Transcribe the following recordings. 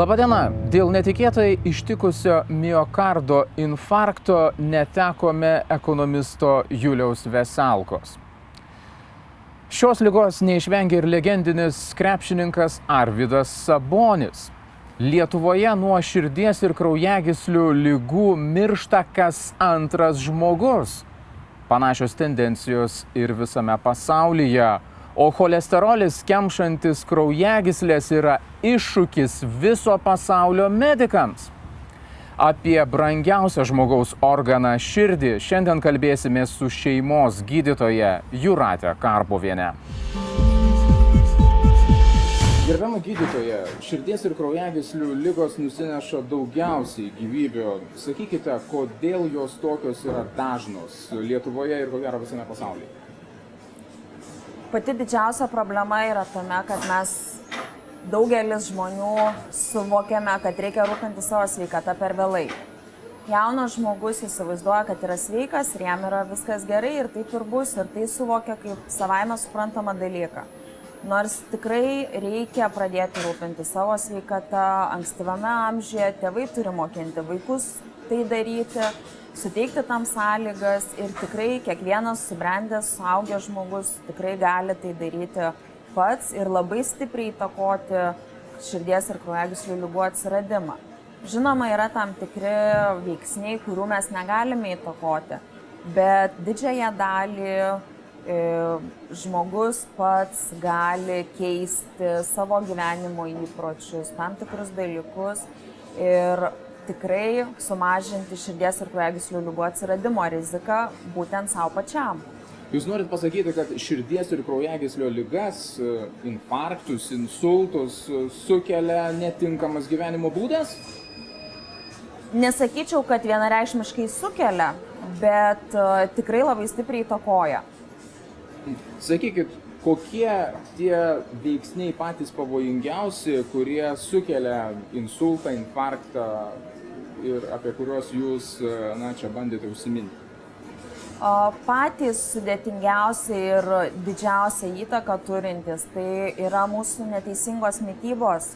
Labadiena! Dėl netikėtai ištikusio miokardo infarkto netekome ekonomisto Juliaus Veselkos. Šios ligos neišvengė ir legendinis krepšininkas Arvydas Sabonis. Lietuvoje nuo širdies ir kraujagyslių ligų miršta kas antras žmogus. Panašios tendencijos ir visame pasaulyje. O cholesterolis kemšantis kraujagyslės yra iššūkis viso pasaulio medikams. Apie brangiausią žmogaus organą širdį šiandien kalbėsime su šeimos gydytoja Jūrate Karpoviene. Gerbiama gydytoja, širdies ir kraujagyslių ligos nusineša daugiausiai gyvybių. Sakykite, kodėl jos tokios yra dažnos Lietuvoje ir ko gero visame pasaulyje? Pati didžiausia problema yra tame, kad mes daugelis žmonių suvokiame, kad reikia rūpinti savo sveikatą per vėlai. Jaunas žmogus įsivaizduoja, kad yra sveikas ir jam yra viskas gerai ir taip ir bus ir tai suvokia kaip savaime suprantamą dalyką. Nors tikrai reikia pradėti rūpinti savo sveikatą ankstyvame amžiuje, tėvai turi mokinti vaikus tai daryti, suteikti tam sąlygas ir tikrai kiekvienas subrendęs, suaugęs žmogus tikrai gali tai daryti pats ir labai stipriai įtakoti širdies ir kraujagyslių ligų atsiradimą. Žinoma, yra tam tikri veiksniai, kurių mes negalime įtakoti, bet didžiąją dalį žmogus pats gali keisti savo gyvenimo įpročius, tam tikrus dalykus ir tikrai sumažinti širdies ir kraujagyslių ligų atsiradimo riziką būtent savo pačiam. Jūs norit pasakyti, kad širdies ir kraujagyslio ligas, infarktus, insultus sukelia netinkamas gyvenimo būdas? Nesakyčiau, kad vienareikšmiškai sukelia, bet tikrai labai stipriai įtakoja. Sakykit, kokie tie veiksniai patys pavojingiausi, kurie sukelia insultą, infarktą ir apie kuriuos jūs čia bandėte užsiminti? Patys sudėtingiausi ir didžiausią įtaką turintis tai yra mūsų neteisingos mitybos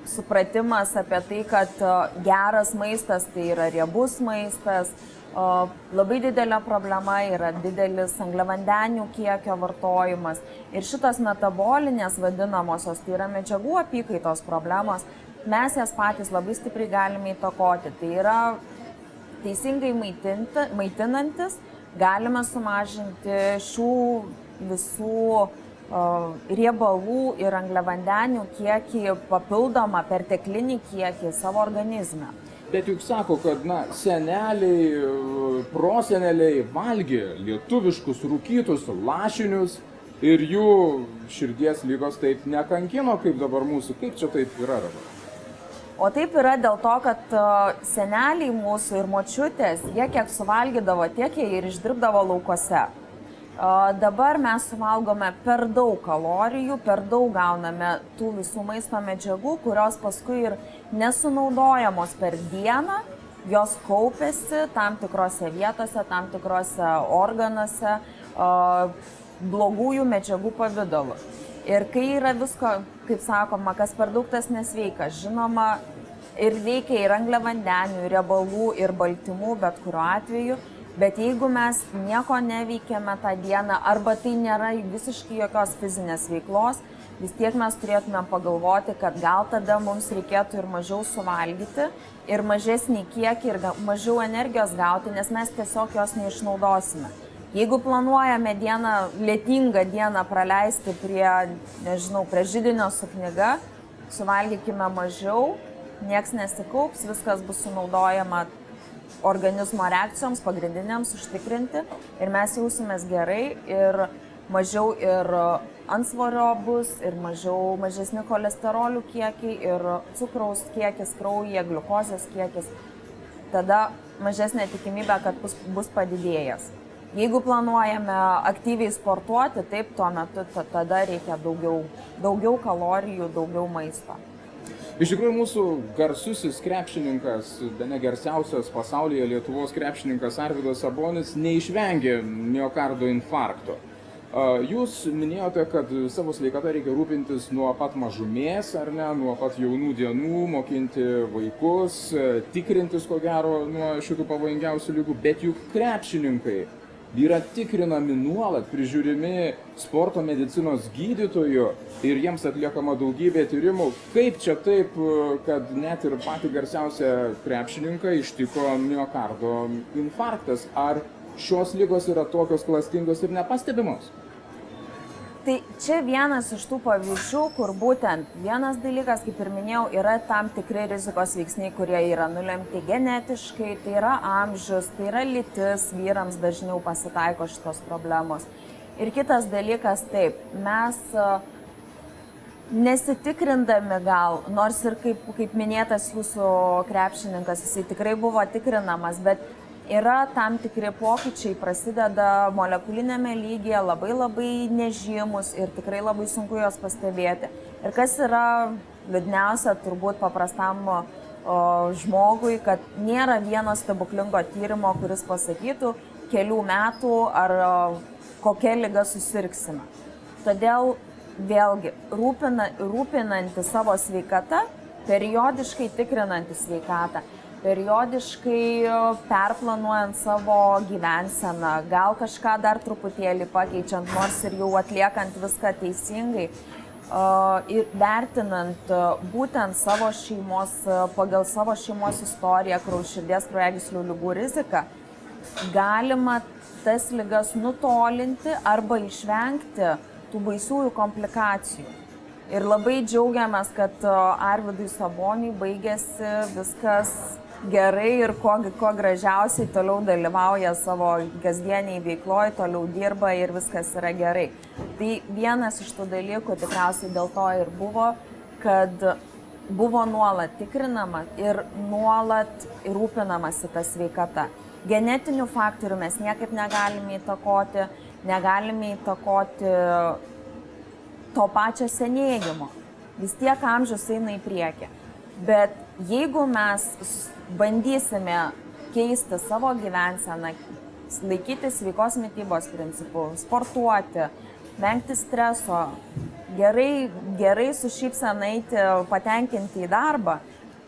supratimas apie tai, kad geras maistas tai yra riebus maistas. Labai didelė problema yra didelis angliavandenių kiekio vartojimas ir šitos metabolinės vadinamosios, tai yra medžiagų apykaitos problemos, mes jas patys labai stipriai galime įtakoti. Tai yra teisingai maitinantis, galime sumažinti šių visų riebalų ir angliavandenių kiekį, papildomą perteklinį kiekį savo organizme. Bet juk sako, kad seneliai, proseneliai valgė lietuviškus rūkytus lašinius ir jų širdies ligos taip nekankino kaip dabar mūsų. Kaip čia taip yra dabar? O taip yra dėl to, kad seneliai mūsų ir močiutės, jie kiek suvalgydavo, tiek jie ir išdirbdavo laukuose. Dabar mes suvalgome per daug kalorijų, per daug gauname tų visų maisto medžiagų, kurios paskui ir nesunaudojamos per dieną, jos kaupiasi tam tikrose vietose, tam tikrose organuose, blogųjų medžiagų pavidalu. Ir kai yra visko, kaip sakoma, kas per daug tas nesveikas, žinoma, ir reikia ir angliavandenių, ir riebalų, ir baltymų, bet kuriuo atveju. Bet jeigu mes nieko neveikiame tą dieną, arba tai nėra visiškai jokios fizinės veiklos, vis tiek mes turėtume pagalvoti, kad gal tada mums reikėtų ir mažiau suvalgyti, ir mažesnį kiekį, ir mažiau energijos gauti, nes mes tiesiog jos neišnaudosime. Jeigu planuojame lietingą dieną praleisti prie židinio su knyga, suvalgykime mažiau, nieks nesikaups, viskas bus sunaudojama organizmo reakcijoms pagrindiniams užtikrinti ir mes jausimės gerai ir mažiau ir antsvorio bus ir mažesni cholesterolių kiekiai ir cukraus kiekis kraujyje, gliukozės kiekis. Tada mažesnė tikimybė, kad bus padidėjęs. Jeigu planuojame aktyviai sportuoti, taip tuo metu tada reikia daugiau kalorijų, daugiau maisto. Iš tikrųjų, mūsų garsusis krepšininkas, bene garsiausias pasaulyje Lietuvos krepšininkas Arvydas Sabonis neišvengė miokardo infarkto. Jūs minėjote, kad savo sveikatą reikia rūpintis nuo pat mažumės, ar ne, nuo pat jaunų dienų, mokinti vaikus, tikrintis ko gero nuo šitų pavojingiausių ligų, bet juk krepšininkai yra tikrinami nuolat, prižiūrimi sporto medicinos gydytojų ir jiems atliekama daugybė tyrimų. Kaip čia taip, kad net ir patį garsiausią krepšininką ištiko miokardo infarktas? Ar šios ligos yra tokios klastingos ir nepastebimos? Tai čia vienas iš tų pavyzdžių, kur būtent vienas dalykas, kaip ir minėjau, yra tam tikri rizikos veiksniai, kurie yra nulemti genetiškai, tai yra amžius, tai yra lytis, vyrams dažniau pasitaiko šitos problemos. Ir kitas dalykas, taip, mes nesitikrindami gal, nors ir kaip minėtas jūsų krepšininkas, jisai tikrai buvo tikrinamas, bet yra tam tikri pokyčiai, prasideda molekulinėme lygyje, labai nežymus ir tikrai labai sunku juos pastebėti. Ir kas yra liūdniausia turbūt paprastam žmogui, kad nėra vieno stebuklingo tyrimo, kuris pasakytų kelių metų ar kokia liga susirgsime. Todėl vėlgi rūpinantis savo sveikatą, periodiškai tikrinantis sveikatą, periodiškai perplanuojant savo gyvenseną, gal kažką dar truputėlį pakeičiant, nors ir jau atliekant viską teisingai ir vertinant būtent savo šeimos, pagal savo šeimos istoriją, širdies kraujagyslių ligų riziką, galima tas ligas nutolinti arba išvengti tų baisiųjų komplikacijų. Ir labai džiaugiamės, kad Arvydui Saboniui baigėsi viskas gerai ir kuo gražiausiai toliau dalyvauja savo kasdieniai veikloj, toliau dirba ir viskas yra gerai. Tai vienas iš tų dalykų tikriausiai dėl to ir buvo, kad buvo nuolat tikrinama ir nuolat rūpinamasi ta sveikata. Genetinių faktorių mes niekaip negalime įtakoti to pačio senėjimo. Vis tiek amžius eina į priekį. Bet jeigu mes bandysime keisti savo gyvenseną, laikytis sveikos mitybos principų, sportuoti, vengti streso, gerai su šypsena eiti, patenkinti į darbą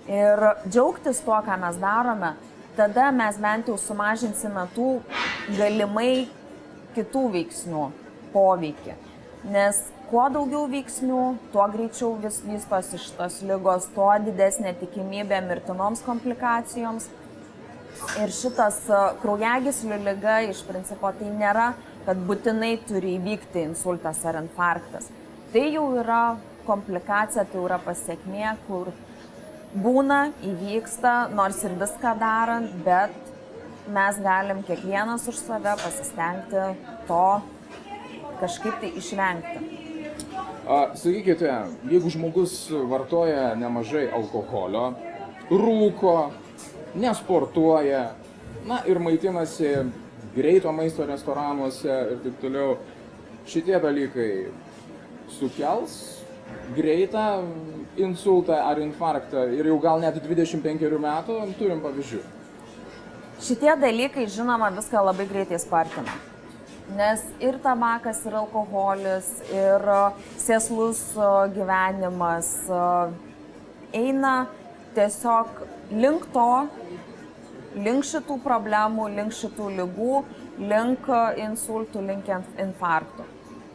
ir džiaugtis tuo, ką mes darome, tada mes bent jau sumažinsime tų galimai kitų veiksnių poveikį. Nes kuo daugiau veiksnių, tuo greičiau vystosi šitos ligos, tuo didesnė tikimybė mirtinoms komplikacijoms. Ir šitas kraujagyslių liga iš principo tai nėra, kad būtinai turi įvykti insultas ar infarktas. Tai jau yra komplikacija, tai yra pasiekmė, kur būna, įvyksta, nors ir viską darant, bet mes galim kiekvienas už save pasistengti to kažkaip tai išvengti. Sakykite, jeigu žmogus vartoja nemažai alkoholio, rūko, nesportuoja, ir maitinasi greito maisto restoranuose ir taip toliau, šitie dalykai sukels greitą insultą ar infarktą ir jau gal net 25 metų turim pavyzdžių. Šitie dalykai, žinoma, viską labai greitai spartina. Nes ir tabakas, ir alkoholis, ir sėslus gyvenimas eina tiesiog link to, link šitų problemų, link šitų ligų, link insultų, link infarktų.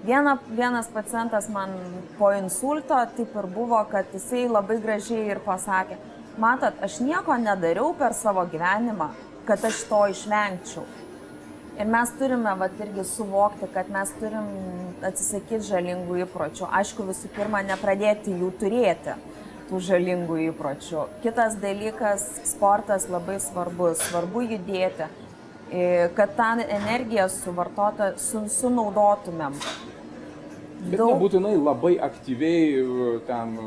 Vienas pacientas man po insulto taip ir buvo, kad jisai labai gražiai ir pasakė, matot, aš nieko nedariau per savo gyvenimą, kad aš to išvengčiau. Ir mes turime irgi suvokti, kad mes turim atsisakyti žalingų įpročių. Aišku, visų pirma, nepradėti jų turėti, tų žalingų įpročių. Kitas dalykas, sportas labai svarbus, svarbu judėti, kad tą energiją sunaudotumėm. Bet nebūtinai labai aktyviai ten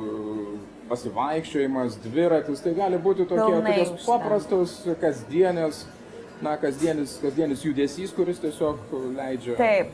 pasivaikščiojimas, dviratis, tai gali būti tokios paprastos, kasdienis judesys, kuris tiesiog leidžia. Taip.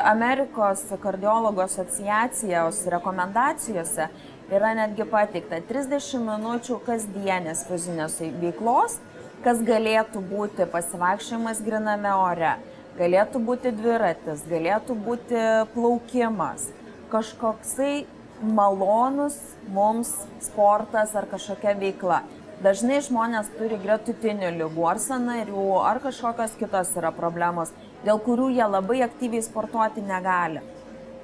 Amerikos kardiologų asociacijos rekomendacijose yra netgi pateikta 30 minučių kasdienės fizinės veiklos, kas galėtų būti pasivaikščiojimas gryname ore, galėtų būti dviratis, galėtų būti plaukimas, kažkoksai malonus mums sportas ar kažkokia veikla. Dažnai žmonės turi gretutinių ligų ar sąnarių, ar kažkokios kitos yra problemos, dėl kurių jie labai aktyviai sportuoti negali.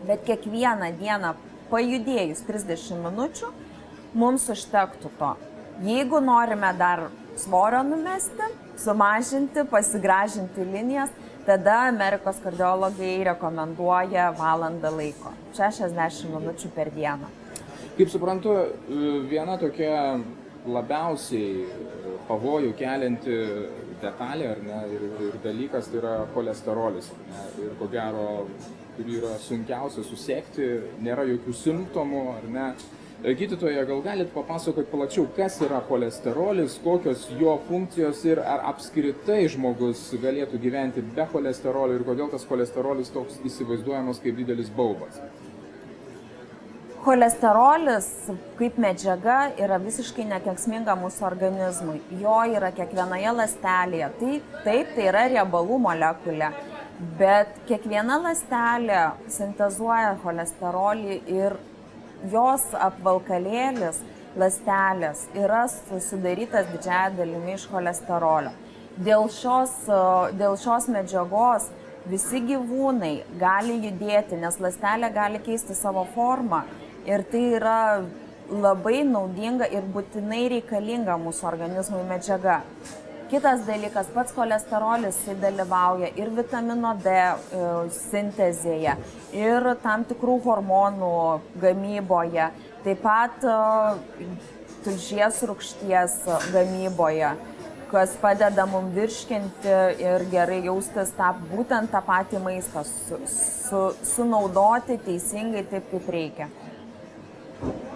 Bet kiekvieną dieną pajudėjus 30 minučių mums užtektų to. Jeigu norime dar svorio numesti, sumažinti, pasigražinti linijas, tada Amerikos kardiologai rekomenduoja valandą laiko, 60 minučių per dieną. Kaip suprantu, viena tokia labiausiai pavojų kelianti detalė, ar ne, ir dalykas tai yra cholesterolis, ar ne, ir ko gero, kurį yra sunkiausia susekti, nėra jokių simptomų, ar ne. Gydytoja, gal galite papasakoti plačiau, kas yra cholesterolis, kokios jo funkcijos ir ar apskritai žmogus galėtų gyventi be cholesterolio ir kodėl tas cholesterolis toks įsivaizduojamas kaip didelis baubas? Cholesterolis kaip medžiaga yra visiškai nekenksminga mūsų organizmui. Jo yra kiekvienoje ląstelėje. Taip, tai yra riebalų molekulė, bet kiekviena ląstelė sintezuoja cholesterolį ir jos apvalkalėlis, ląstelės, yra sudarytas didžiąja dalimi iš cholesterolio. Dėl šios medžiagos visi gyvūnai gali judėti, nes ląstelė gali keisti savo formą. Ir tai yra labai naudinga ir būtinai reikalinga mūsų organizmui medžiaga. Kitas dalykas, pats cholesterolis dalyvauja ir vitamino D sintezėje, ir tam tikrų hormonų gamyboje, taip pat tulžies rūgšties gamyboje, kas padeda mums virškinti ir gerai jaustis būtent tą patį maistą, sunaudoti teisingai taip, kaip reikia.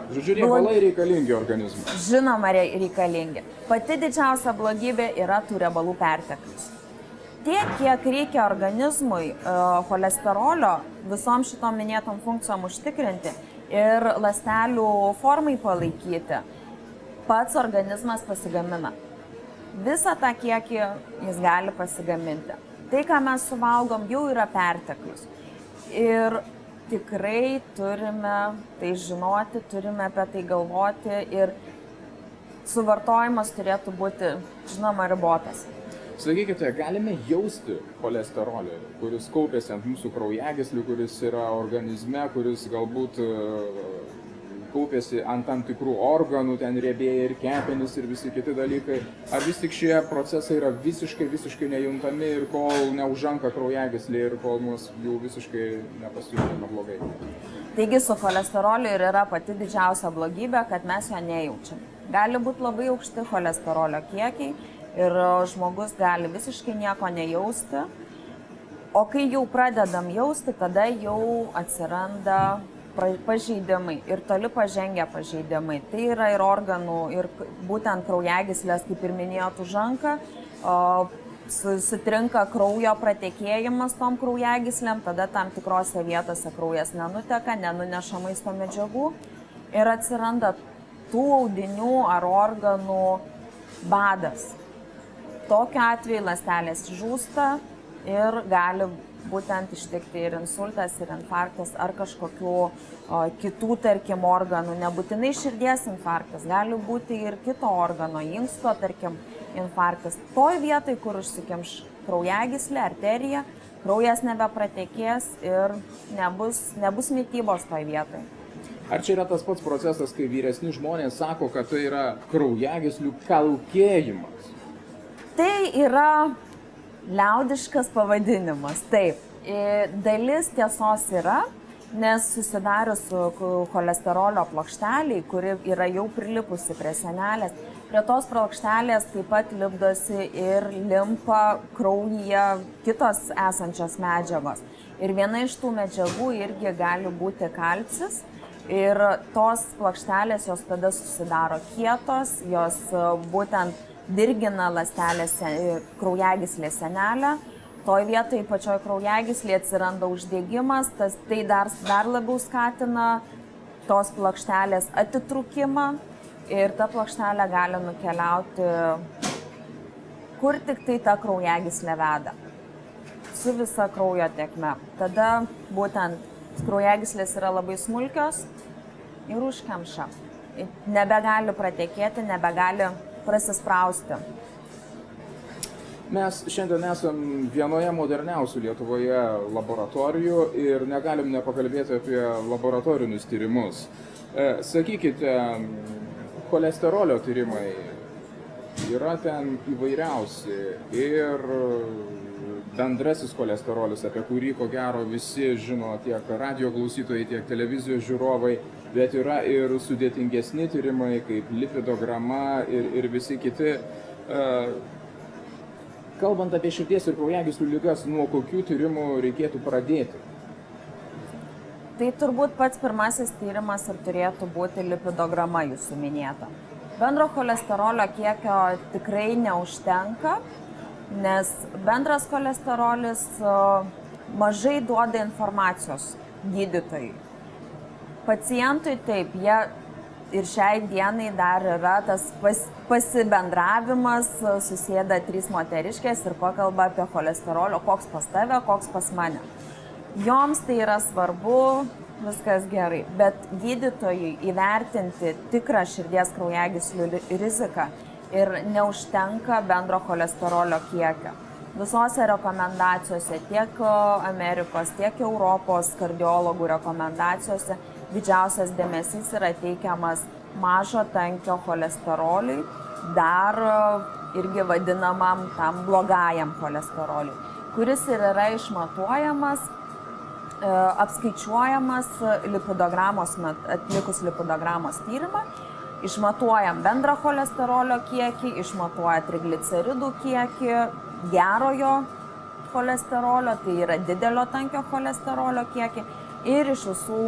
Žodžiu, riebalai reikalingi organizmui. Žinoma, reikalingi. Pati didžiausia blogybė yra tų riebalų perteklius. Tiek, kiek reikia organizmui cholesterolio visom šitom minėtom funkcijom užtikrinti ir ląstelių formai palaikyti, pats organizmas pasigamina. Visą tą kiekį jis gali pasigaminti. Tai, ką mes suvalgom, jau yra perteklius. Ir tikrai turime tai žinoti, turime apie tai galvoti ir suvartojimas turėtų būti, žinoma, ribotas. Sakykite, galime jausti cholesterolį, kuris kaupiasi ant mūsų kraujagyslių, kuris yra organizme, kuris galbūt kaupiasi ant tam tikrų organų, ten riebėja ir kepenys ir visi kiti dalykai. Ar vis tik šie procesai yra visiškai nejuntami ir kol neužanka kraujagyslė ir kol mus jau visiškai nepasijunta blogai? Taigi su cholesteroliu ir yra pati didžiausia blogybė, kad mes jo nejaučiam. Gali būti labai aukšti cholesterolio kiekiai ir žmogus gali visiškai nieko nejausti. O kai jau pradedam jausti, tada jau atsiranda pažeidimai ir toli pažengę pažeidimai. Tai yra ir organų, ir būtent kraujagyslės, kaip ir minėjot, užanka, sutrinka kraujo pratekėjimas tom kraujagyslėm, tada tam tikrose vietose kraujas nenuteka, nenuneša maisto medžiagų ir atsiranda tų audinių ar organų badas. Tokiu atveju ląstelės žūsta ir gali būtent ištikti ir insultas, ir infarktas, ar kažkokių kitų, tarkim, organų. Nebūtinai širdies infarktas, gali būti ir kito organo, inksto, tarkim, infarktas. Toj vietoj, kur užsikimš kraujagyslė, arterija, kraujas nebepratekės ir nebus mitybos toj vietoj. Ar čia yra tas pats procesas, kai vyresni žmonės sako, kad tai yra kraujagyslių kalkėjimas? Tai yra liaudiškas pavadinimas, taip. Dalis tiesos yra, nes susidarius cholesterolio plokšteliai, kuri yra jau prilipusi prie sienelės, prie tos plokštelės taip pat lipdosi ir limpa kraujyje kitos esančios medžiagos. Ir viena iš tų medžiagų irgi gali būti kalcis. Ir tos plokštelės jos tada susidaro kietos, jos būtent dirgina ląstelės kraujagyslės sienelę. Toj vietoj pačioj kraujagyslėje atsiranda uždegimas, tai dar labiau skatina tos plokštelės atitrūkimą ir ta plokštelė gali nukeliauti, kur tik tai ta kraujagyslė veda. su visa kraujo tėkme. Tada būtent kraujagyslės yra labai smulkios ir užkemša. Nebegali pratekėti, nebegali prasisprausti. Mes šiandien esam vienoje moderniausių Lietuvoje laboratorijų ir negalim nepakalbėti apie laboratorinius tyrimus. Sakykite, cholesterolio tyrimai yra ten įvairiausi ir bendrasis cholesterolis, apie kurį ko gero visi žino tiek radio klausytojai, tiek televizijos žiūrovai, bet yra ir sudėtingesni tyrimai kaip lipidograma ir visi kiti. Kalbant apie širdies ir kraujagyslių ligas, nuo kokių tyrimų reikėtų pradėti? Tai turbūt pats pirmasis tyrimas ir turėtų būti lipidograma jūsų minėta. Bendro cholesterolio kiekio tikrai neužtenka, nes bendras cholesterolis mažai duoda informacijos gydytojui. Pacientui taip, jie ir šiai dienai dar yra tas pasibendravimas, susėda 3 moteriškės ir pakalba apie cholesterolio, koks pas tave, koks pas mane. Joms tai yra svarbu, viskas gerai, bet gydytojui įvertinti tikrą širdies kraujagyslių riziką ir neužtenka bendro cholesterolio kiekio. Visose rekomendacijose, tiek Amerikos, tiek Europos kardiologų rekomendacijose didžiausias dėmesys yra teikiamas mažo tankio cholesteroliui, dar irgi vadinamam tam blogajam cholesteroliui, kuris ir yra išmatuojamas, apskaičiuojamas atlikus lipidogramos tyrimą, išmatuojam bendrą cholesterolio kiekį, išmatuoja trigliceridų kiekį, gerojo cholesterolio, tai yra didelio tankio cholesterolio kiekį ir iš visų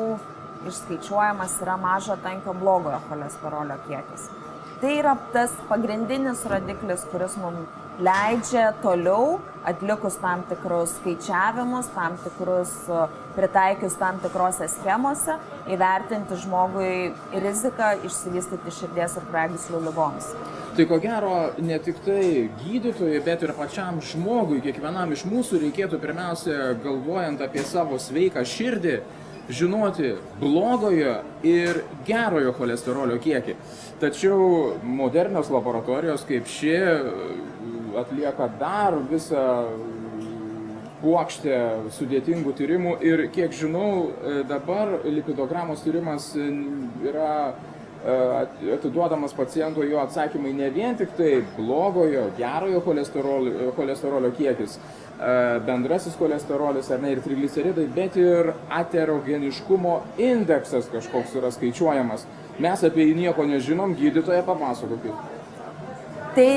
išskaičiuojamas yra mažo tankio blogojo cholesterolio kiekis. Tai yra tas pagrindinis rodiklis, kuris mums leidžia toliau, atlikus tam tikrus skaičiavimus, pritaikius tam tikrose schemose, įvertinti žmogui riziką išsivystyti širdies ir kraujagyslių ligoms. Tai ko gero ne tik tai gydytojui, bet ir pačiam žmogui, kiekvienam iš mūsų reikėtų pirmiausia, galvojant apie savo sveiką širdį, žinoti blogojo ir gerojo cholesterolio kiekį. Tačiau modernios laboratorijos kaip ši atlieka dar visą puokštę sudėtingų tyrimų ir kiek žinau, dabar lipidogramos tyrimas yra atiduodamas pacientui jo atsakymai ne vien tik tai blogojo, gerojo cholesterolio kiekis, bendrasis cholesterolis ar ne ir trigliceridai, bet ir aterogeniškumo indeksas kažkoks yra skaičiuojamas. Mes apie jį nieko nežinom, gydytoja papasakokit. Tai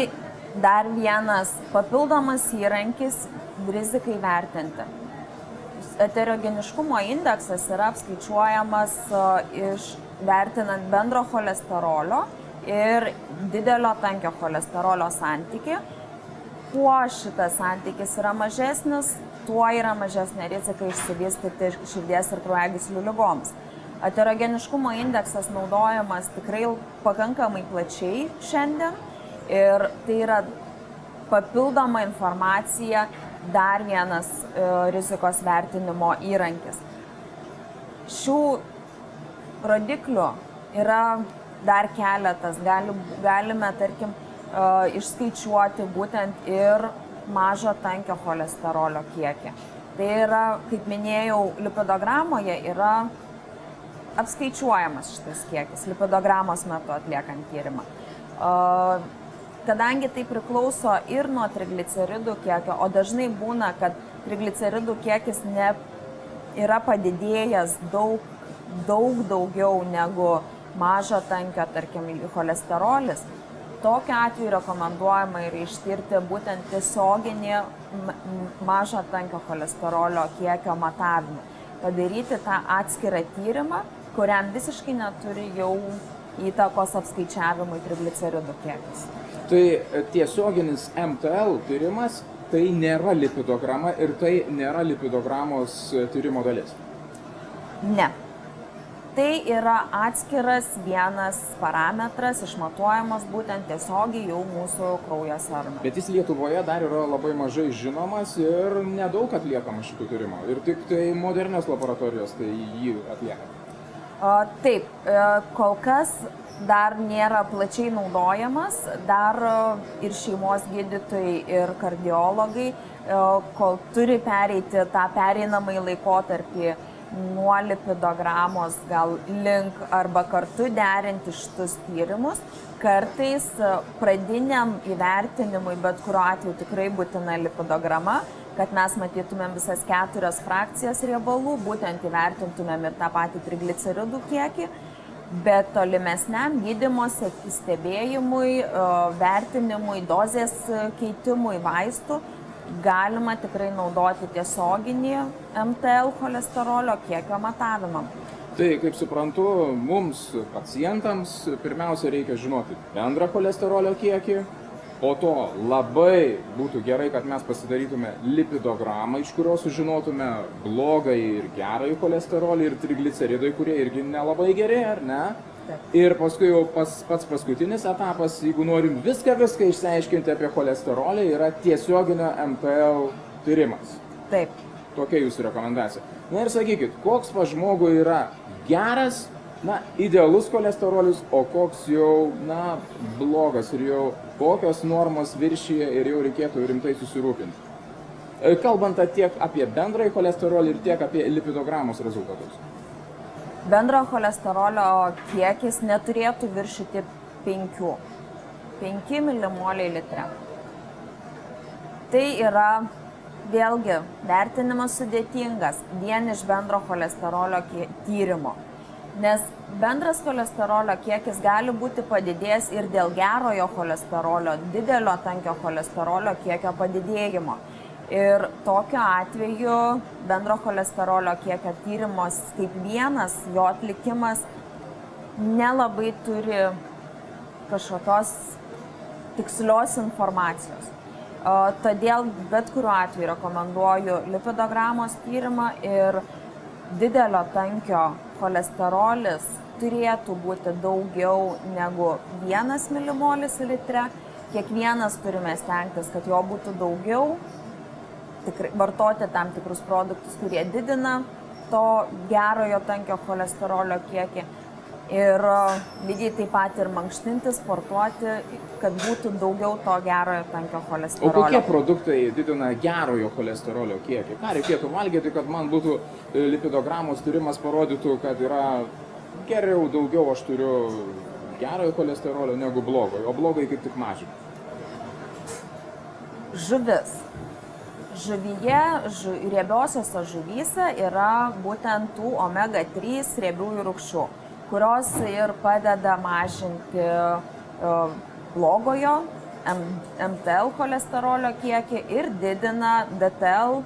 dar vienas papildomas įrankis rizikai vertinti. Aterogeniškumo indeksas yra apskaičiuojamas vertinant bendro cholesterolio ir didelio tankio cholesterolio santykį. Kuo šitas santykis yra mažesnis, tuo yra mažesnė rizika išsivystyti širdies ir kraujagyslių ligoms. Aterogeniškumo indeksas naudojamas tikrai pakankamai plačiai šiandien ir tai yra papildoma informacija, dar vienas rizikos vertinimo įrankis. Šių rodiklių yra dar keletas, galime, tarkim, išskaičiuoti būtent ir mažo tankio cholesterolio kiekį. Tai yra, kaip minėjau, lipidogramoje yra apskaičiuojamas šitas kiekis, lipidogramos metu atliekant tyrimą. Kadangi tai priklauso ir nuo trigliceridų kiekio, o dažnai būna, kad trigliceridų kiekis yra padidėjęs daug daugiau negu mažo tankio, tarkim, cholesterolis, tokiu atveju rekomenduojama yra ištirti būtent tiesioginį mažo tankio cholesterolio kiekio matavimą. Padaryti tą atskirą tyrimą, kuriam visiškai neturi jau įtakos apskaičiavimui trigliceridų kiekis. Tai tiesioginis MTL tyrimas, tai nėra lipidograma ir tai nėra lipidogramos tyrimo dalis? Ne. tai yra atskiras vienas parametras, išmatuojamas būtent tiesiogiai jau mūsų kraujo serume. Bet jis Lietuvoje dar yra labai mažai žinomas ir nedaug atliekama šitų tyrimų. Ir tik tai modernios laboratorijos tai jį atlieka. Taip, kol kas dar nėra plačiai naudojamas, dar ir šeimos gydytojai, ir kardiologai, kol turi pereiti tą pereinamąjį laikotarpį nuo lipidogramos gal link arba kartu derinti šitus tyrimus. Kartais pradiniam įvertinimui, bet kuriuo atveju tikrai būtina lipidograma, kad mes matytumėm visas 4 frakcijas riebalų, būtent įvertintumėm ir tą patį trigliceridų kiekį, bet tolimesniam gydymo stebėjimui, vertinimui, dozės keitimui vaistų galima tikrai naudoti tiesioginį MTL cholesterolio kiekio matavimą. Tai, kaip suprantu, mums, pacientams, pirmiausia reikia žinoti bendrą cholesterolio kiekį, po to labai būtų gerai, kad mes pasidarytume lipidogramą, iš kurios sužinotume blogąjį ir gerąjį cholesterolį ir trigliceridai, kurie irgi nelabai geri, ar ne? Ir paskui jau pats paskutinis etapas, jeigu norim viską išsiaiškinti apie cholesterolį, yra tiesioginio MTL tyrimas. Taip. Tokia jūsų rekomendacija. Na ir sakykit, koks pas žmogų yra geras, idealus cholesterolis, o koks jau, blogas ir jau kokios normos viršyje ir jau reikėtų rimtai susirūpinti. Kalbant tiek apie bendrąjį cholesterolį ir tiek apie lipidogramos rezultatus. Bendro cholesterolio kiekis neturėtų viršyti 5 milimoliai litre. Tai yra, vėlgi, vertinimas sudėtingas vien iš bendro cholesterolio tyrimo. Nes bendras cholesterolio kiekis gali būti padidėjęs ir dėl gerojo cholesterolio, didelio tankio cholesterolio kiekio padidėjimo. Ir tokiu atveju bendro cholesterolio kiekio tyrimas kaip vienas, jo atlikimas nelabai turi kažkokios tikslios informacijos. Todėl bet kuriuo atveju rekomenduoju lipidogramos tyrimą ir didelio tankio cholesterolis turėtų būti daugiau negu 1 milimolis litre. Kiekvienas turime stengtis, kad jo būtų daugiau. Vartoti tam tikrus produktus, kurie didina to gerojo tankio cholesterolio kiekį ir lygiai taip pat ir mankštinti, sportuoti, kad būtų daugiau to gerojo tankio cholesterolio. O kokie produktai didina gerojo cholesterolio kiekį? Ką reikėtų valgyti, kad man būtų lipidogramos tyrimas parodytų, kad yra geriau, daugiau aš turiu gerojo cholesterolio negu blogojo, o blogai kaip tik mažina? Žuvis. Žuvyje, riebiosiose žuvyse yra būtent tų omega-3 riebiųjų rūgščių, kurios ir padeda mažinti blogojo MTL cholesterolio kiekį ir didina DTL,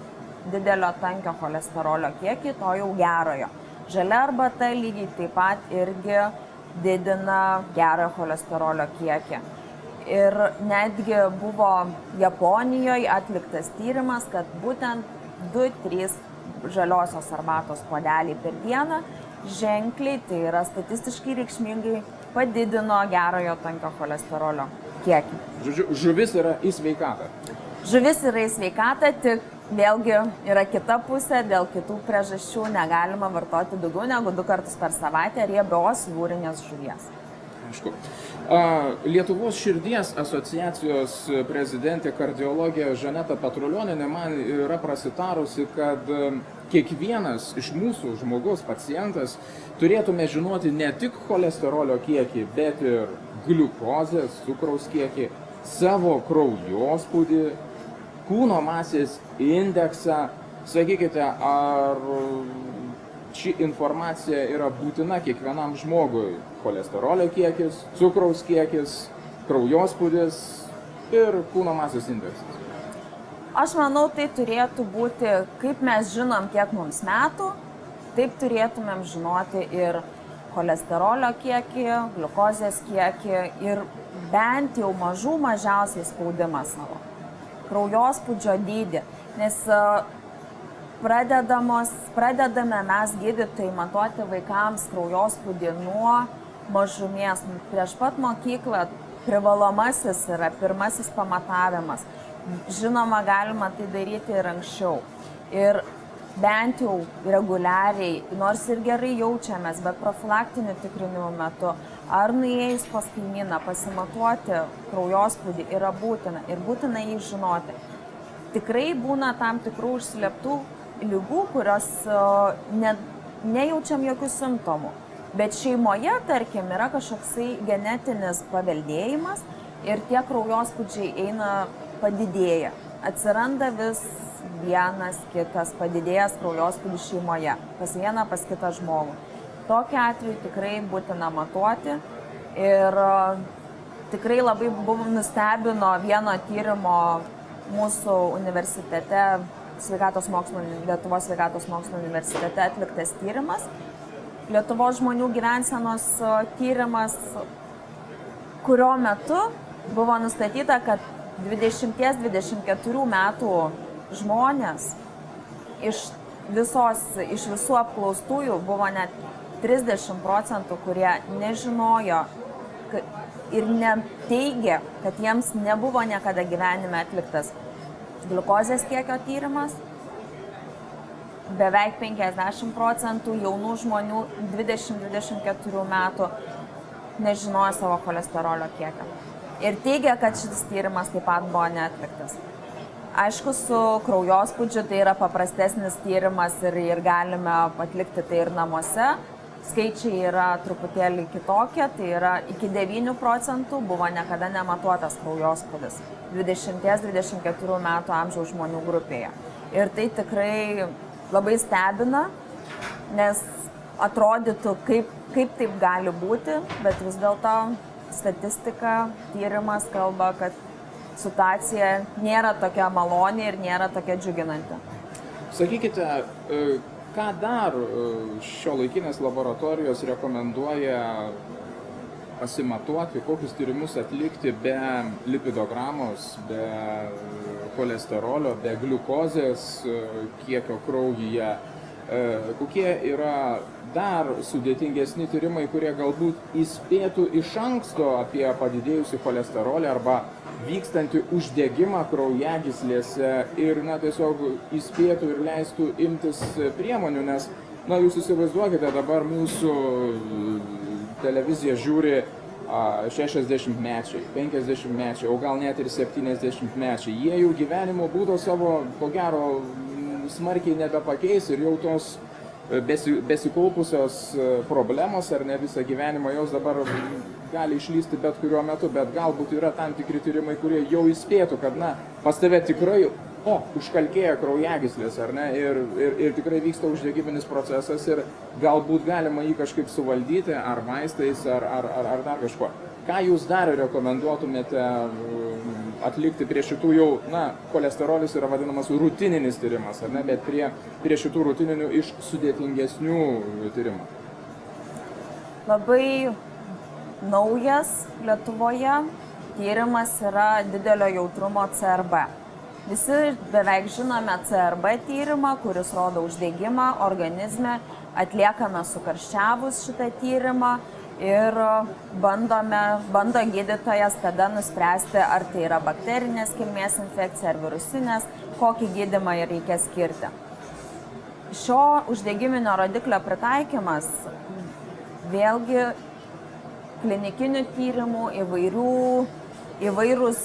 didelio tankio cholesterolio kiekį, to jau gerojo. Žalia arbata lygiai taip pat irgi didina gerojo cholesterolio kiekį. Ir netgi buvo Japonijoje atliktas tyrimas, kad būtent 2-3 žaliosios arbatos puodeliai per dieną ženkliai, tai yra statistiškai reikšmingai, padidino gerojo tankio cholesterolio kiekį. Žodžiu, žuvis yra į sveikatą. Žuvis yra į sveikatą, tik vėlgi yra kita pusė, dėl kitų priežasčių negalima vartoti daugiau negu 2 kartus per savaitę riebios jūrinės žuvies. Aišku. Lietuvos širdies asociacijos prezidentė kardiologė Žaneta Petrulionienė man yra prasitarusi, kad kiekvienas iš mūsų žmogus, pacientas, turėtume žinoti ne tik cholesterolio kiekį, bet ir gliukozės, cukraus kiekį, savo kraujospūdį, kūno masės indeksą. Sakykite, ar ši informacija yra būtina kiekvienam žmogui? Cholesterolio kiekis, cukraus kiekis, kraujospūdis ir kūno masės indeksas. Aš manau, tai turėtų būti, kaip mes žinom, kiek mums metų, taip turėtumėm žinoti ir cholesterolio kiekį, gliukozės kiekį ir bent jau mažiausiai spaudimą savo, kraujospūdžio dydį, nes pradedame mes gydytojai matuoti vaikams kraujospūdį nuo mažumės. Prieš pat mokyklą privalomasis yra pirmasis pamatavimas. Žinoma, galima tai daryti ir anksčiau. Ir bent jau reguliariai, nors ir gerai jaučiamės, bet profilaktinių tikrinimų metu, ar nuėjus pas kaimyną pasimatuoti kraujospūdį yra būtina ir būtina jį žinoti. Tikrai būna tam tikrų užslėptų ligų, kurios nejaučiam jokių simptomų. Bet šeimoje, tarkim, yra kažkoksai genetinis paveldėjimas ir tie kraujospūdžiai eina padidėja. Atsiranda vis vienas kitas padidėjęs kraujospūdis šeimoje, pas vieną, pas kitą žmogų. Tokiu atveju tikrai būtina matuoti ir tikrai labai nustebino vieno tyrimo mūsų universitete, Lietuvos sveikatos mokslo universitete atliktas tyrimas. Lietuvos žmonių gyvensenos tyrimas, kurio metu buvo nustatyta, kad 20-24 metų žmonės iš visų apklaustųjų buvo net 30%, kurie nežinojo ir neteigė, kad jiems nebuvo niekada gyvenime atliktas gliukozės kiekio tyrimas. Beveik 50% jaunų žmonių 20-24 metų nežinojo savo cholesterolio kiekio. Ir teigia, kad šis tyrimas taip pat buvo neatliktas. Aišku, su kraujospūdžiu tai yra paprastesnis tyrimas ir galime atlikti tai ir namuose. Skaičiai yra truputėlį kitokie, tai yra iki 9% buvo niekada nematuotas kraujospūdis 20-24 metų amžiaus žmonių grupėje. Ir tai tikrai labai stebina, nes atrodytų, kaip taip gali būti, bet vis dėlto statistika, tyrimas kalba, kad situacija nėra tokia maloni ir nėra tokia džiuginanti. Sakykite, ką dar šiuolaikinės laboratorijos rekomenduoja pasimatuoti, kokius tyrimus atlikti be lipidogramos, be cholesterolio, be gliukozės kiekio kraujyje? Kokie yra dar sudėtingesni tyrimai, kurie galbūt įspėtų iš anksto apie padidėjusį cholesterolį arba vykstantį uždegimą kraujagyslėse ir tiesiog įspėtų ir leistų imtis priemonių, nes, jūs įsivaizduokite, dabar mūsų televiziją žiūri 60-mečiai, 50-mečiai, o gal net ir 70-mečiai. Jie jau gyvenimo būdo savo, ko gero, smarkiai nebepakeis ir jau tos besikaupusios problemos ar ne visą gyvenimą jos dabar gali išlysti bet kuriuo metu, bet galbūt yra tam tikri tyrimai, kurie jau įspėtų, kad pas tave tikrai užkalkėja kraujagyslės, ar ne, ir tikrai vyksta uždegiminis procesas ir galbūt galima jį kažkaip suvaldyti, ar vaistais, ar dar kažko. Ką jūs dar rekomenduotumėte atlikti prie šitų jau, cholesterolis yra vadinamas rutininis tyrimas, ar ne, bet prie šitų rutininių iš sudėtingesnių tyrimų? Labai naujas Lietuvoje tyrimas yra didelio jautrumo CRB. Visi beveik žinome CRB tyrimą, kuris rodo uždegimą organizme, atliekame sukarščiavus šitą tyrimą ir bando gydytojas tada nuspręsti, ar tai yra bakterinės kilmės infekcija ar virusinės, kokį gydymą reikia skirti. Šio uždegiminio rodiklio pritaikymas vėlgi klinikinių tyrimų įvairūs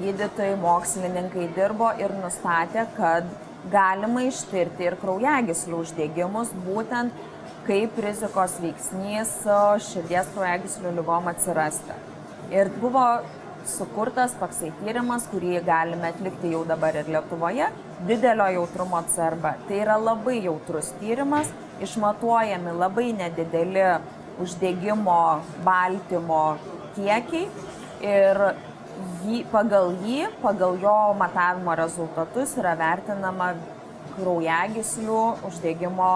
gydytojai, mokslininkai dirbo ir nustatė, kad galima ištirti ir kraujagyslių uždegimus būtent kaip rizikos veiksnys širdies kraujagyslių ligom atsirasti. Ir buvo sukurtas toksai tyrimas, kurį galime atlikti jau dabar ir Lietuvoje, didelio jautrumo CRB. Tai yra labai jautrus tyrimas, išmatuojami labai nedideli uždegimo baltymo kiekiai ir pagal jo matavimo rezultatus yra vertinama kraujagyslių uždegimo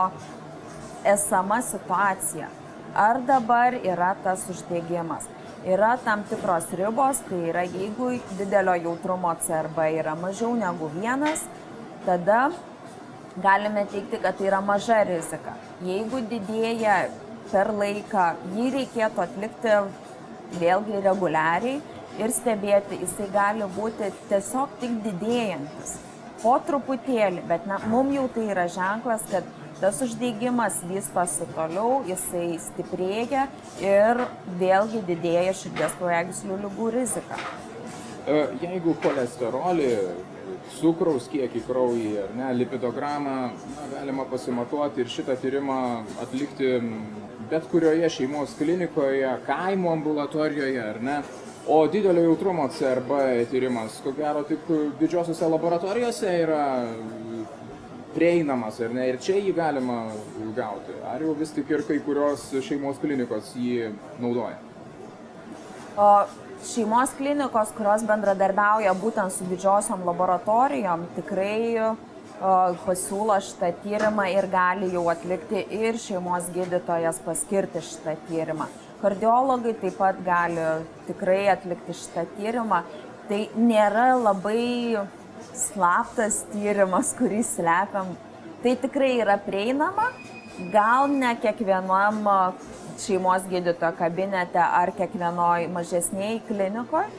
esama situacija. Ar dabar yra tas uždegimas? Yra tam tikros ribos, tai yra jeigu didelio jautrumo CRB yra mažiau negu 1, tada galime teikti, kad tai yra maža rizika. Jeigu didėja per laiką, jį reikėtų atlikti vėlgi reguliariai ir stebėti, jisai gali būti tiesiog tik didėjantis. Po truputėlį, bet mums jau tai yra ženklas, kad tas uždegimas vystosi toliau, jisai stiprėja ir vėlgi didėja širdies kraujagyslių ligų rizika. Jeigu cholesterolį, cukraus kiekį kraujyje, ar ne, lipidogramą galima pasimatuoti ir šitą tyrimą atlikti bet kurioje šeimos klinikoje, kaimo ambulatorijoje, ar ne. O didelio jautrumo CRB tyrimas, ko gero, tik didžiosiuose laboratorijose yra prieinamas, ar ne, ir čia jį galima gauti. Ar jau vis tik ir kai kurios šeimos klinikos jį naudoja? O šeimos klinikos, kurios bendradarbiauja būtent su didžiosiom laboratorijom, tikrai pasiūlo šitą tyrimą ir gali jau atlikti ir šeimos gydytojas paskirti šitą tyrimą. Kardiologai taip pat gali tikrai atlikti šitą tyrimą. Tai nėra labai slaptas tyrimas, kurį slepiam. Tai tikrai yra prieinama, gal ne kiekvienam šeimos gydytojo kabinete ar kiekvienoj mažesnėj klinikoje,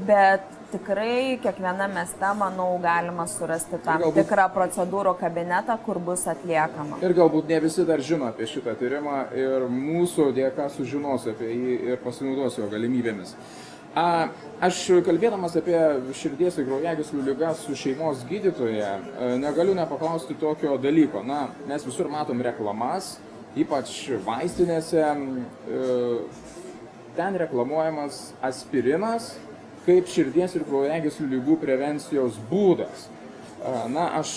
bet tikrai kiekviename mieste, manau, galima surasti tam tikrą procedūrų kabinetą, kur bus atliekama. Ir galbūt ne visi dar žino apie šitą tyrimą ir mūsų dėka sužinos apie jį ir pasinaudosiu jo galimybėmis. Aš kalbėdamas apie širdies ir kraujagyslių ligas su šeimos gydytoja, negaliu nepaklausti tokio dalyko. Mes visur matom reklamas, ypač vaistinėse, ten reklamuojamas aspirinas kaip širdies ir kraujagyslių ligų prevencijos būdas. Aš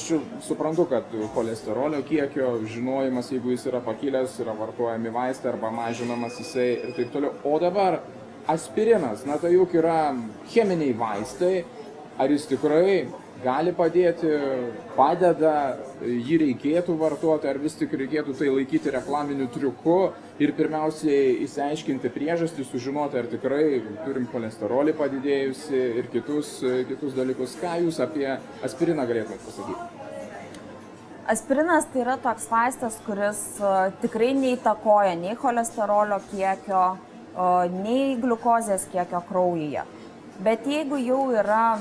suprantu, kad cholesterolio kiekio žinojimas, jeigu jis yra pakilęs, yra vartojami vaistai arba mažinamas jisai ir taip toliau. O dabar aspirinas, tai juk yra cheminiai vaistai, ar jis tikrai gali padėti, padeda, jį reikėtų vartoti, ar vis tik reikėtų tai laikyti reklaminiu triuku ir pirmiausiai įsiaiškinti priežastį, sužinoti, ar tikrai turim cholesterolį padidėjusi ir kitus dalykus. Ką jūs apie aspiriną galėtumėte pasakyti? Aspirinas tai yra toks vaistas, kuris tikrai neįtakoja nei cholesterolio kiekio, nei gliukozės kiekio kraujyje. Bet jeigu jau yra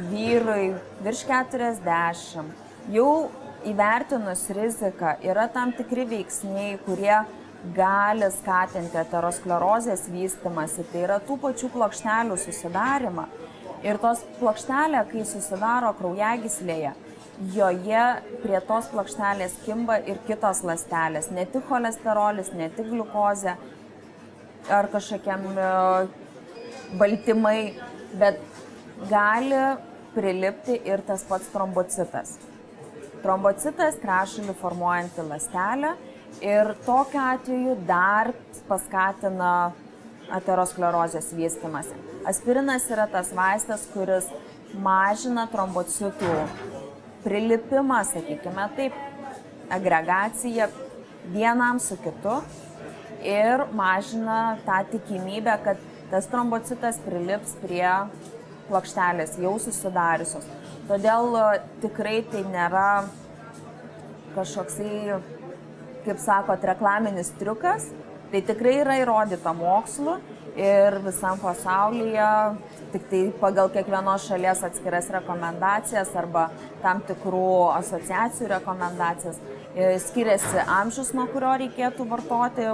vyrui virš 40, jau įvertinus riziką, yra tam tikri veiksniai, kurie gali skatinti aterosklerozės vystymąsi, tai yra tų pačių plokštelių susidarimą. Ir tos plokštelė, kai susidaro kraujagyslėje, joje prie tos plokštelės kimba ir kitos ląstelės, ne tik cholesterolis, ne tik gliukozė ar kažkokiam baltymai, bet gali prilipti ir tas pats trombocitas. Trombocitas krešulį formuojanti ląstelė ir tokiu atveju dar paskatina aterosklerozės vystymąsi. Aspirinas yra tas vaistas, kuris mažina trombocitų prilipimą, sakykime taip, agregaciją vienam su kitu ir mažina tą tikimybę, kad tas trombocitas prilips prie plokštelės jau susidariusios. Todėl tikrai tai nėra kažkoksai, kaip sakot, reklaminis triukas. Tai tikrai yra įrodyta mokslu ir visam pasaulyje, tik tai pagal kiekvienos šalies atskiras rekomendacijas arba tam tikrų asociacijų rekomendacijas. Skiriasi amžius, nuo kurio reikėtų vartoti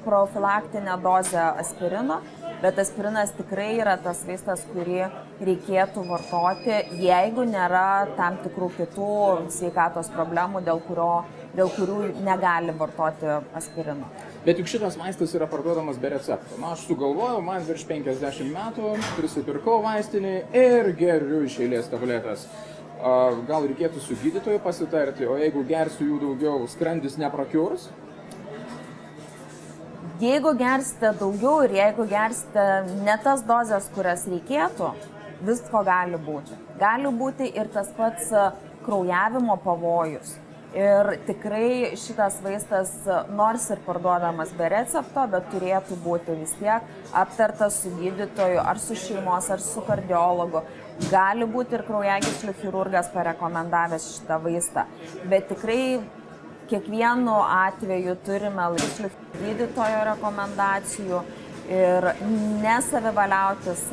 profilaktinę dozę aspirino. Bet aspirinas tikrai yra tas vaistas, kurį reikėtų vartoti, jeigu nėra tam tikrų kitų sveikatos problemų, dėl kurių negali vartoti aspirino. Bet juk šitas vaistas yra parduodamas be recepto. Aš sugalvojau, man virš 50 metų, prisipirkau vaistinį ir geriu iš eilės tabletės. Gal reikėtų su gydytoju pasitarti, o jeigu gersiu jų daugiau, skrandis neprakiurs? Jeigu gersite daugiau ir jeigu gersite ne tas dozes, kurias reikėtų, visko gali būti. Gali būti ir tas pats kraujavimo pavojus. Ir tikrai šitas vaistas, nors ir parduodamas be recepto, bet turėtų būti vis tiek aptartas su gydytoju, ar su šeimos, ar su kardiologu. Gali būti ir kraujagyslių chirurgas parekomendavęs šitą vaistą. Bet tikrai kiekvienu atveju turime laikyti gydytojo rekomendacijų ir nesavivaliautis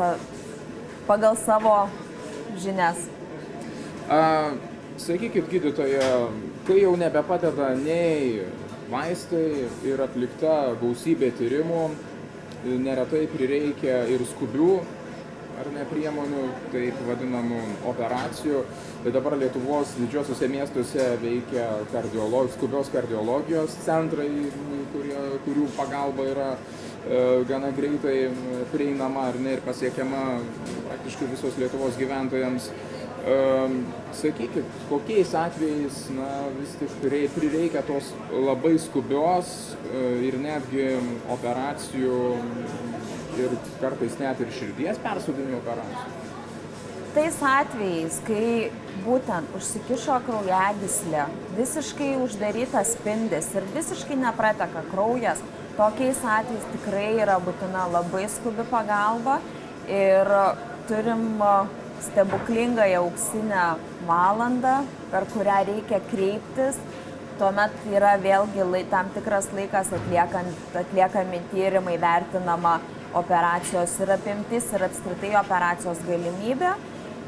pagal savo žinias. Sakykit, gydytoja, kai jau nebepadeda nei vaistai ir atlikta gausybė tyrimų, neretai prireikia ir skubių ar ne priemonių, taip vadinamų operacijų. Tai dabar Lietuvos didžiosiuose miestuose veikia skubios kardiologijos centrai, kurių pagalba yra gana greitai prieinama ar ne ir pasiekiama praktiškai visos Lietuvos gyventojams. Sakykit, kokiais atvejais vis tik prireikia tos labai skubios ir netgi operacijų ir kartais net ir širdies persodinimo operacijų? Tais atvejais, kai būtent užsikišo kraujagyslė, visiškai uždarytas spindis ir visiškai neprateka kraujas, tokiais atvejais tikrai yra būtina labai skubi pagalba ir turim stebuklingąją auksinę valandą, per kurią reikia kreiptis. Tuomet yra vėlgi tam tikras laikas atliekami tyrimai, vertinama operacijos ir apimtis ir apskritai operacijos galimybė.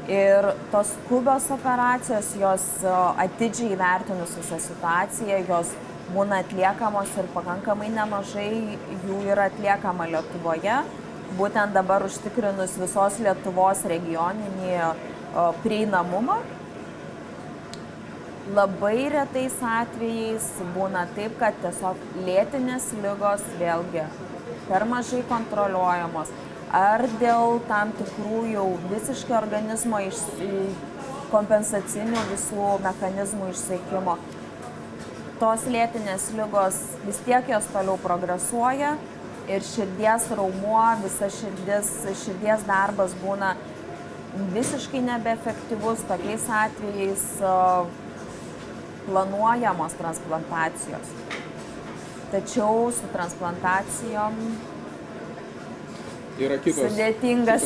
Ir tos skubios operacijos, jos atidžiai įvertinus visą situaciją, jos būna atliekamos ir pakankamai nemažai jų yra atliekama Lietuvoje. Būtent dabar užtikrinus visos Lietuvos regioninį prieinamumą. Labai retais atvejais būna taip, kad tiesiog lėtinės ligos vėlgi per mažai kontroliuojamos ar dėl tam tikrų jau visiškai organizmo kompensacinių visų mechanizmų išsekimo. Tos lėtinės ligos vis tiek jos toliau progresuoja. Ir širdies raumuo, visa širdies darbas būna visiškai nebeefektyvus. Tokiais atvejais planuojamos transplantacijos. Tačiau su transplantacijom yra sudėtingas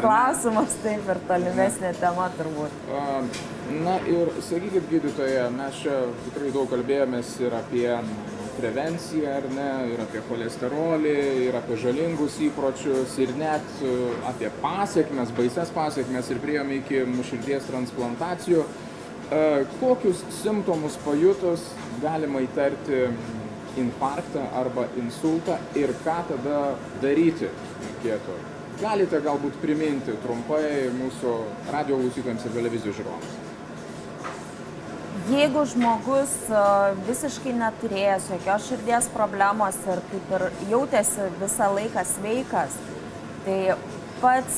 klausimas, taip ir tolimesnė tema turbūt. Na ir sakykit, gydytoja, mes čia tikrai daug kalbėjomės ir apie prevenciją, ar ne, ir apie cholesterolį, ir apie žalingus įpročius, ir net apie pasiekmes, baises pasiekmes, ir priėjome iki širdies transplantacijų. Kokius simptomus pajutus galima įtarti infarktą arba insultą ir ką tada daryti reikėtų? Galite galbūt priminti trumpai mūsų radijo klausytojams ir televizijos žiūrovams. Jeigu žmogus visiškai neturėjęs jokios širdies problemos ir kaip ir jautėsi visą laiką sveikas, tai pats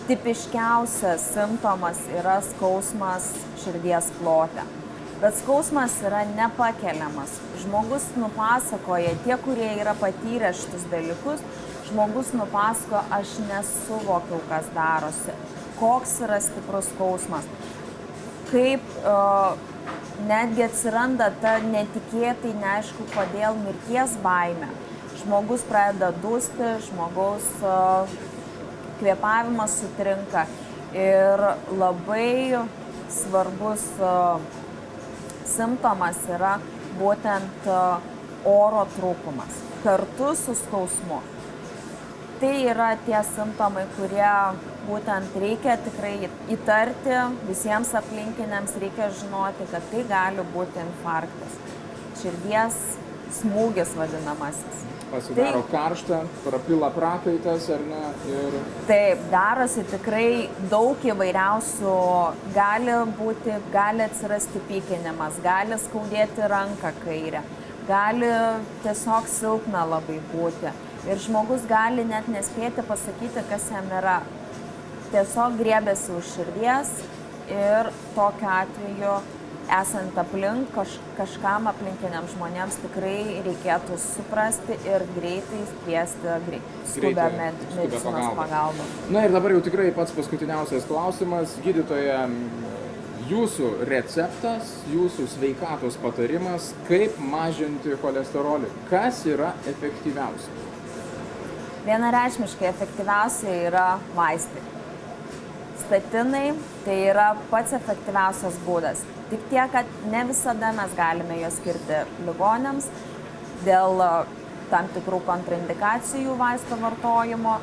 tipiškiausias simptomas yra skausmas širdies plote. Bet skausmas yra nepakeliamas. Žmogus nupasakoja, tie, kurie yra patyrę šitus dalykus, žmogus nupasakoja, aš nesuvokiau, kas darosi, koks yra stiprus skausmas. Kaip netgi atsiranda ta netikėtai neaišku kodėl mirties baimė. Žmogus pradeda dusti, žmogaus kvėpavimas sutrinka ir labai svarbus simptomas yra būtent oro trūkumas kartu su skausmu. Tai yra tie simptomai, kurie būtent reikia tikrai įtarti, visiems aplinkiniams reikia žinoti, kad tai gali būti infarktas, širdies smūgis vadinamasis. Pasidaro karšta, prapila prakaitas, ar ne? Ir... Taip, darosi tikrai daug įvairiausių, gali atsirasti pykinimas, gali skaudėti ranką kairę, gali tiesiog silpna labai būti. Ir žmogus gali net nespėti pasakyti, kas jam yra. Tiesiog griebiasi už širdies ir tokiu atveju, esant aplink, kažkam aplinkiniams žmonėms tikrai reikėtų suprasti ir greitai kviesti skubią medicinos pagalbą. Na ir dabar jau tikrai pats paskutiniausias klausimas. Gydytoja, jūsų receptas, jūsų sveikatos patarimas, kaip mažinti cholesterolį. Kas yra efektyviausia? Vienareikšmiškai efektyviausia yra vaistai. Statinai tai yra pats efektyviausias būdas. Tik tiek, kad ne visada mes galime juos skirti ligoniams dėl tam tikrų kontraindikacijų vaisto vartojimo.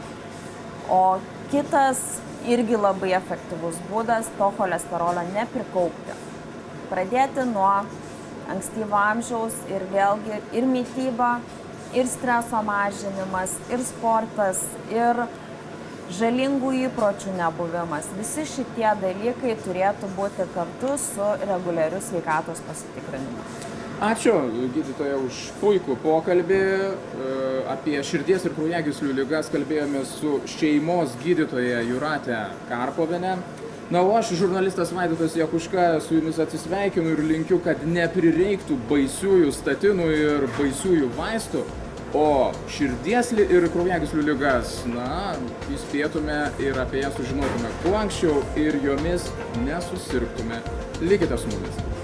O kitas irgi labai efektyvus būdas to cholesterolio neprikaupti. Pradėti nuo ankstyvo amžiaus ir vėlgi ir mityba, ir streso mažinimas, ir sportas, ir žalingų įpročių nebuvimas. Visi šitie dalykai turėtų būti kartu su reguliariu sveikatos pasitikrinimu. Ačiū, gydytoja, už puikų pokalbį. Apie širdies ir kraujagyslių ligas kalbėjome su šeimos gydytoja Jūrate Karpoviene. Na, o aš, žurnalistas Vaidotas Jakuška, su jumis atsisveikinu ir linkiu, kad neprireiktų baisiųjų statinų ir baisiųjų vaistų, o širdies ir kraujagyslių ligas, na, įspėtume ir apie jas sužinotume kuo anksčiau ir jomis nesusirgtume. Likite su mumis.